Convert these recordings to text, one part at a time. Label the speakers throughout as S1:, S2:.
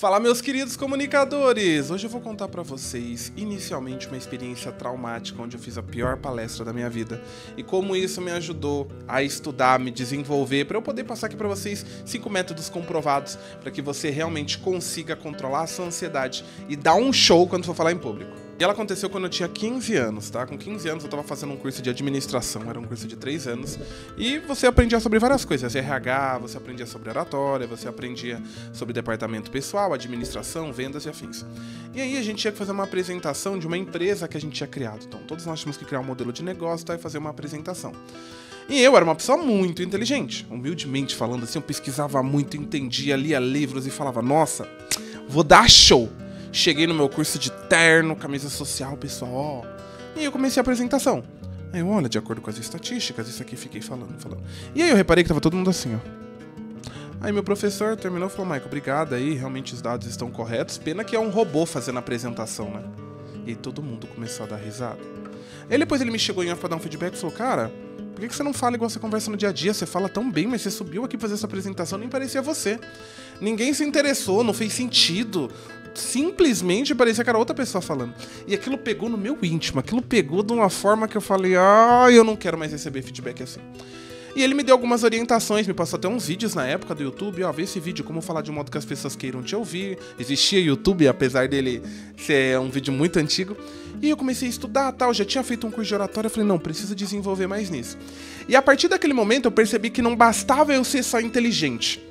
S1: Fala, meus queridos comunicadores! Hoje eu vou contar pra vocês, inicialmente, uma experiência traumática onde eu fiz a pior palestra da minha vida e como isso me ajudou a estudar, me desenvolver, pra eu poder passar aqui pra vocês 5 métodos comprovados pra que você realmente consiga controlar a sua ansiedade e dar um show quando for falar em público. E ela aconteceu quando eu tinha 15 anos, tá? Com 15 anos eu tava fazendo um curso de administração, era um curso de 3 anos, e você aprendia sobre várias coisas, RH, você aprendia sobre oratória, você aprendia sobre departamento pessoal, administração, vendas e afins. E aí a gente tinha que fazer uma apresentação de uma empresa que a gente tinha criado. Então todos nós tínhamos que criar um modelo de negócio, tá? E fazer uma apresentação. E eu era uma pessoa muito inteligente, humildemente falando assim, eu pesquisava muito, entendia, lia livros e falava, nossa, vou dar show. Cheguei no meu curso de terno, camisa social, pessoal, ó. E aí eu comecei a apresentação. Aí eu, olha, de acordo com as estatísticas, isso aqui fiquei falando. E aí eu reparei que tava todo mundo assim, ó. Aí meu professor terminou e falou, Michael, obrigado aí, realmente os dados estão corretos. Pena que é um robô fazendo a apresentação, né? E aí todo mundo começou a dar risada. Aí depois ele me chegou em off pra dar um feedback e falou, cara, por que você não fala igual você conversa no dia a dia? Você fala tão bem, mas você subiu aqui pra fazer essa apresentação, nem parecia você. Ninguém se interessou, não fez sentido. Simplesmente parecia que era outra pessoa falando. E aquilo pegou no meu íntimo, aquilo pegou de uma forma que eu falei, eu não quero mais receber feedback assim. E ele me deu algumas orientações, me passou até uns vídeos na época do YouTube, ó, vê esse vídeo, como falar de um modo que as pessoas queiram te ouvir. Existia YouTube, apesar dele ser um vídeo muito antigo. E eu comecei a estudar, tal, já tinha feito um curso de oratória, eu falei, não, preciso desenvolver mais nisso. E a partir daquele momento eu percebi que não bastava eu ser só inteligente.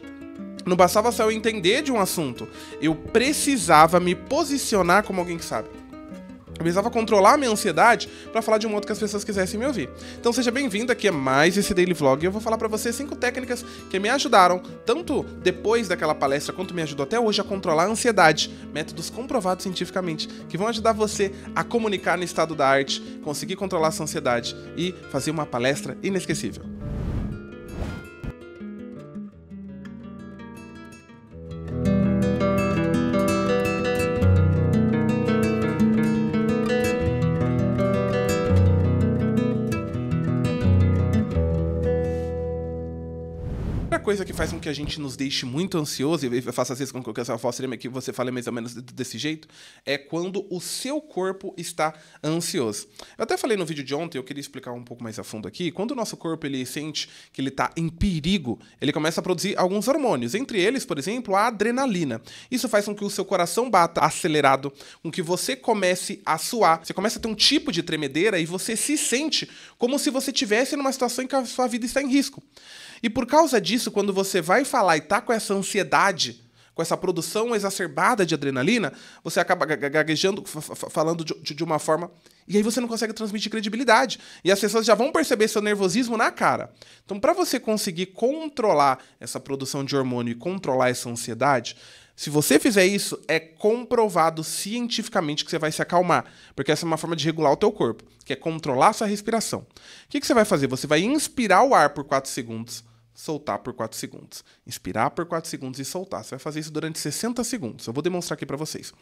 S1: Não bastava só eu entender de um assunto, eu precisava me posicionar como alguém que sabe. Eu precisava controlar a minha ansiedade pra falar de um modo que as pessoas quisessem me ouvir. Então seja bem-vindo, aqui é mais esse Daily Vlog e eu vou falar pra você 5 técnicas que me ajudaram, tanto depois daquela palestra, quanto me ajudou até hoje a controlar a ansiedade. Métodos comprovados cientificamente, que vão ajudar você a comunicar no estado da arte, conseguir controlar essa ansiedade e fazer uma palestra inesquecível. Coisa que faz com que a gente nos deixe muito ansioso, e eu faço às vezes com que eu faça que você fale mais ou menos desse jeito, é quando o seu corpo está ansioso. Eu até falei no vídeo de ontem, eu queria explicar um pouco mais a fundo aqui, quando o nosso corpo ele sente que ele está em perigo, ele começa a produzir alguns hormônios, entre eles, por exemplo, a adrenalina. Isso faz com que o seu coração bata acelerado, com que você comece a suar, você começa a ter um tipo de tremedeira e você se sente como se você estivesse numa situação em que a sua vida está em risco. E por causa disso, quando você vai falar e tá com essa ansiedade, com essa produção exacerbada de adrenalina, você acaba gaguejando, falando de uma forma, e aí você não consegue transmitir credibilidade. E as pessoas já vão perceber seu nervosismo na cara. Então, para você conseguir controlar essa produção de hormônio e controlar essa ansiedade, se você fizer isso, é comprovado cientificamente que você vai se acalmar, porque essa é uma forma de regular o teu corpo, que é controlar a sua respiração. O que você vai fazer? Você vai inspirar o ar por 4 segundos, soltar por 4 segundos. Inspirar por 4 segundos e soltar. Você vai fazer isso durante 60 segundos. Eu vou demonstrar aqui pra vocês.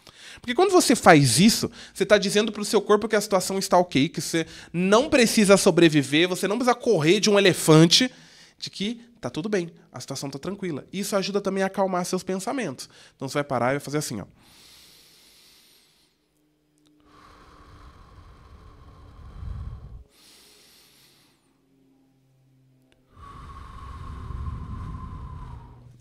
S1: Porque quando você faz isso, você tá dizendo pro seu corpo que a situação está ok, que você não precisa sobreviver, você não precisa correr de um elefante, de que tá tudo bem, a situação tá tranquila. Isso ajuda também a acalmar seus pensamentos. Então você vai parar e vai fazer assim, ó.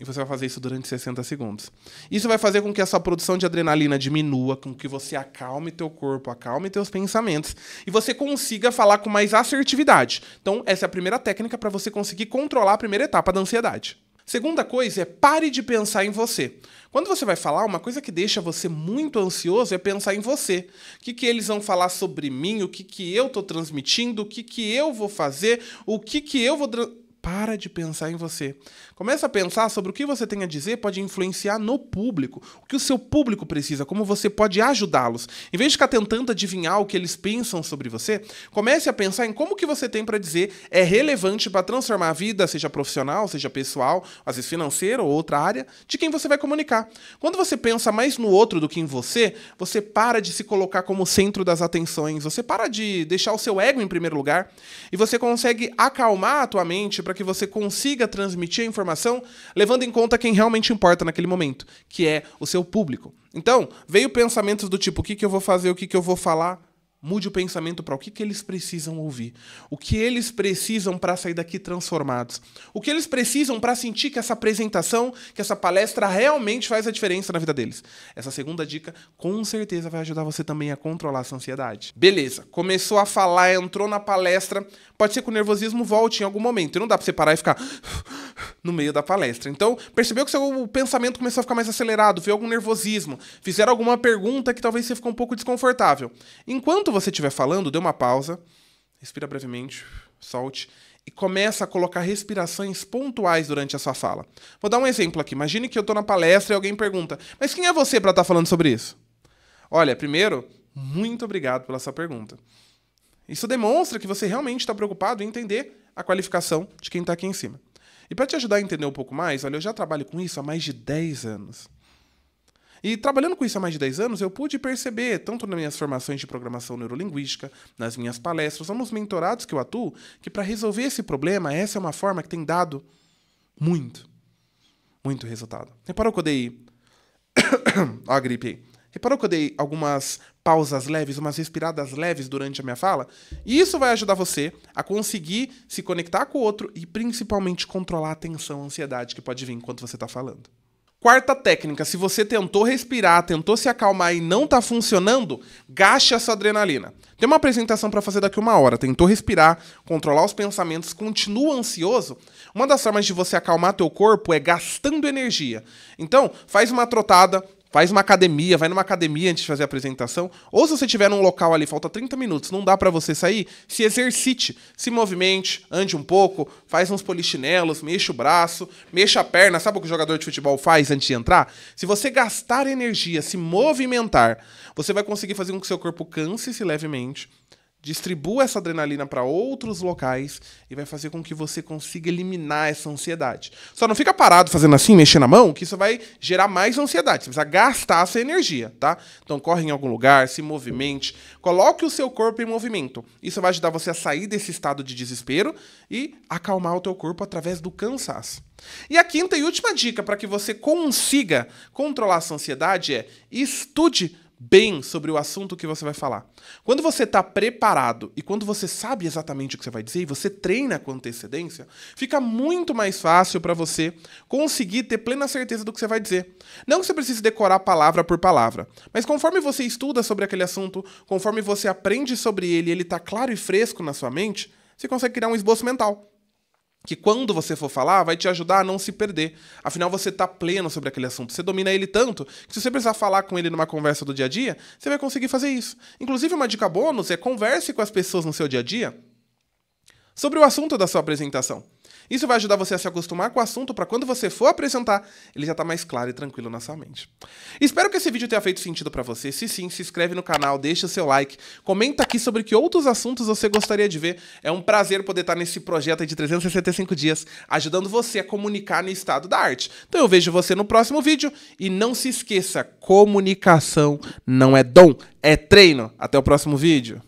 S1: E você vai fazer isso durante 60 segundos. Isso vai fazer com que a sua produção de adrenalina diminua, com que você acalme teu corpo, acalme teus pensamentos, e você consiga falar com mais assertividade. Então, essa é a primeira técnica para você conseguir controlar a primeira etapa da ansiedade. Segunda coisa é pare de pensar em você. Quando você vai falar, uma coisa que deixa você muito ansioso é pensar em você. O que eles vão falar sobre mim, o que eu estou transmitindo, o que eu vou fazer, o que eu vou... Para de pensar em você. Começa a pensar sobre o que você tem a dizer pode influenciar no público, o que o seu público precisa, como você pode ajudá-los. Em vez de ficar tentando adivinhar o que eles pensam sobre você, comece a pensar em como o que você tem para dizer é relevante para transformar a vida, seja profissional, seja pessoal, às vezes financeira ou outra área, de quem você vai comunicar. Quando você pensa mais no outro do que em você, você para de se colocar como centro das atenções, você para de deixar o seu ego em primeiro lugar e você consegue acalmar a tua mente para que você consiga transmitir a informação levando em conta quem realmente importa naquele momento, que é o seu público. Então, veio pensamentos do tipo, o que eu vou fazer, o que eu vou falar? Mude o pensamento para o que eles precisam ouvir. O que eles precisam para sair daqui transformados. O que eles precisam para sentir que essa apresentação, que essa palestra realmente faz a diferença na vida deles. Essa segunda dica com certeza vai ajudar você também a controlar essa ansiedade. Beleza, começou a falar, entrou na palestra, pode ser que o nervosismo volte em algum momento. E não dá para você parar e ficar no meio da palestra. Então, percebeu que seu pensamento começou a ficar mais acelerado, veio algum nervosismo, fizeram alguma pergunta que talvez você ficou um pouco desconfortável. Enquanto você estiver falando, dê uma pausa, respira brevemente, solte, e começa a colocar respirações pontuais durante a sua fala. Vou dar um exemplo aqui. Imagine que eu estou na palestra e alguém pergunta, mas quem é você para estar falando sobre isso? Olha, primeiro, muito obrigado pela sua pergunta. Isso demonstra que você realmente está preocupado em entender a qualificação de quem está aqui em cima. E para te ajudar a entender um pouco mais, olha, eu já trabalho com isso há mais de 10 anos. E trabalhando com isso há mais de 10 anos, eu pude perceber, tanto nas minhas formações de programação neurolinguística, nas minhas palestras, ou nos mentorados que eu atuo, que para resolver esse problema, essa é uma forma que tem dado muito resultado. Reparou que eu dei... Ó a gripe aí. Reparou que eu dei algumas pausas leves, umas respiradas leves durante a minha fala? E isso vai ajudar você a conseguir se conectar com o outro e principalmente controlar a tensão, a ansiedade que pode vir enquanto você está falando. Quarta técnica, se você tentou respirar, tentou se acalmar e não está funcionando, gaste essa adrenalina. Tem uma apresentação para fazer daqui a 1 hora, tentou respirar, controlar os pensamentos, continua ansioso. Uma das formas de você acalmar teu corpo é gastando energia. Então, faz uma trotada, faz uma academia, vai numa academia antes de fazer a apresentação, ou se você estiver num local ali, falta 30 minutos, não dá para você sair, se exercite, se movimente, ande um pouco, faz uns polichinelos, mexa o braço, mexa a perna, sabe o que o jogador de futebol faz antes de entrar? Se você gastar energia, se movimentar, você vai conseguir fazer com que seu corpo canse-se levemente, distribua essa adrenalina para outros locais e vai fazer com que você consiga eliminar essa ansiedade. Só não fica parado fazendo assim, mexendo a mão, que isso vai gerar mais ansiedade. Você precisa gastar essa energia, tá? Então corre em algum lugar, se movimente, coloque o seu corpo em movimento. Isso vai ajudar você a sair desse estado de desespero e acalmar o teu corpo através do cansaço. E a quinta e última dica para que você consiga controlar essa ansiedade é estude bem sobre o assunto que você vai falar. Quando você está preparado e quando você sabe exatamente o que você vai dizer e você treina com antecedência, fica muito mais fácil para você conseguir ter plena certeza do que você vai dizer. Não que você precise decorar palavra por palavra, mas conforme você estuda sobre aquele assunto, conforme você aprende sobre ele e ele está claro e fresco na sua mente, você consegue criar um esboço mental. Que quando você for falar, vai te ajudar a não se perder. Afinal, você está pleno sobre aquele assunto. Você domina ele tanto que se você precisar falar com ele numa conversa do dia a dia, você vai conseguir fazer isso. Inclusive, uma dica bônus é converse com as pessoas no seu dia a dia sobre o assunto da sua apresentação. Isso vai ajudar você a se acostumar com o assunto para quando você for apresentar, ele já está mais claro e tranquilo na sua mente. Espero que esse vídeo tenha feito sentido para você. Se sim, se inscreve no canal, deixa o seu like, comenta aqui sobre que outros assuntos você gostaria de ver. É um prazer poder estar nesse projeto aí de 365 dias, ajudando você a comunicar no estado da arte. Então eu vejo você no próximo vídeo e não se esqueça, comunicação não é dom, é treino. Até o próximo vídeo.